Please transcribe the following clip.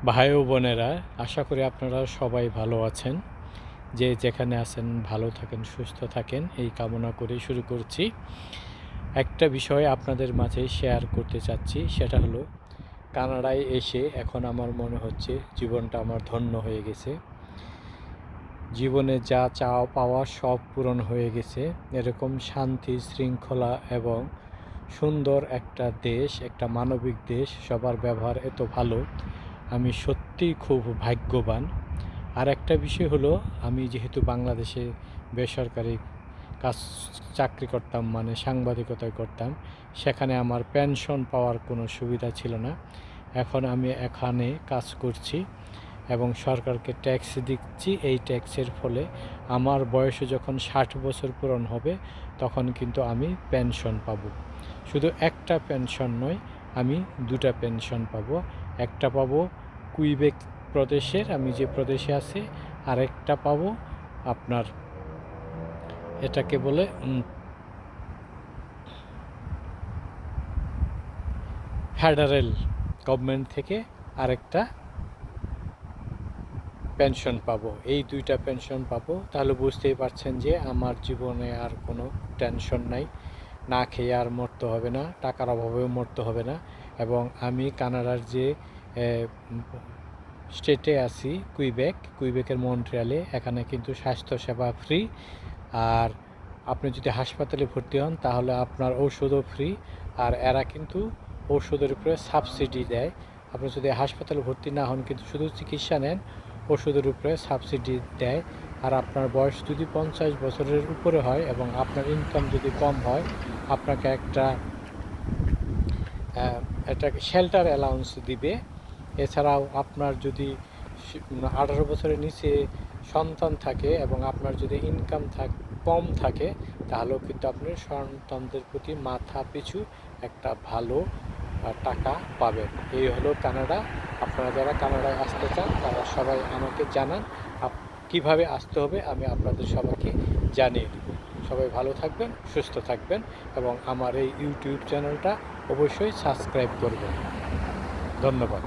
ভাই ও বোনেরা, আশা করি আপনারা সবাই ভালো আছেন। যে যেখানে আছেন ভালো থাকেন, সুস্থ থাকেন, এই কামনা করে শুরু করছি। একটা বিষয় আপনাদের মাঝে শেয়ার করতে চাচ্ছি, সেটা হলো কানাডায় এসে এখন আমার মনে হচ্ছে জীবনটা আমার ধন্য হয়ে গেছে। জীবনে যা চাওয়া পাওয়া সব পূরণ হয়ে গেছে। এরকম শান্তি, শৃঙ্খলা এবং সুন্দর একটা দেশ, একটা মানবিক দেশ, সবার ব্যবহার এত ভালো, আমি সত্যিই খুব ভাগ্যবান। আর একটা বিষয় হলো, আমি যেহেতু বাংলাদেশে বেসরকারি কাজ চাকরি করতাম, মানে সাংবাদিকতায় করতাম, সেখানে আমার পেনশন পাওয়ার কোনো সুবিধা ছিল না। এখন আমি এখানে কাজ করছি এবং সরকারকে ট্যাক্স দিচ্ছি। এই ট্যাক্সের ফলে আমার বয়সে যখন 60 বছর পূরণ হবে, তখন কিন্তু আমি পেনশন পাব। শুধু একটা পেনশন নয়, আমি দুটা পেনশন পাব। একটা পাবো কুইবেক প্রদেশের, আমি যে প্রদেশে আছি, আরেকটা পাবো আপনার, এটাকে বলে ফেডারেল গভর্নমেন্ট থেকে আরেকটা পেনশন পাবো। এই দুইটা পেনশন পাবো। তাহলে বুঝতেই পারছেন যে আমার জীবনে আর কোনো টেনশন নাই। না খেয়ে আর মরতে হবে না, টাকার অভাবেও মরতে হবে না। এবং আমি কানাডার যে স্টেটে আছি, কুইবেকের মন্ট্রিয়ালে, এখানে কিন্তু স্বাস্থ্যসেবা ফ্রি। আর আপনি যদি হাসপাতালে ভর্তি হন তাহলে আপনার ঔষধও ফ্রি। আর এরা কিন্তু ওষুধের উপরে সাবসিডি দেয়। আপনি যদি হাসপাতালে ভর্তি না হন, কিন্তু শুধু চিকিৎসা নেন, ওষুধের উপরে সাবসিডি দেয়। আর আপনার বয়স যদি 50 বছরের উপরে হয় এবং আপনার ইনকাম যদি কম হয়, আপনাকে একটা শেল্টার অ্যালাউন্স দিবে। এছাড়াও আপনার যদি 18 বছরের নিচে সন্তান থাকে এবং আপনার যদি ইনকাম কম থাকে, তাহলেও কিন্তু আপনি সন্তানদের প্রতি মাথা পিছু একটা ভালো টাকা পাবেন। এই হলো কানাডা। আপনারা যারা কানাডায় আসতে চান তারা সবাই আমাকে জানান কীভাবে আসতে হবে, আমি আপনাদের সবাইকে জানিয়ে দেব। সবাই ভালো থাকবেন, সুস্থ থাকবেন এবং আমার এই ইউটিউব চ্যানেলটা অবশ্যই সাবস্ক্রাইব করবেন। ধন্যবাদ।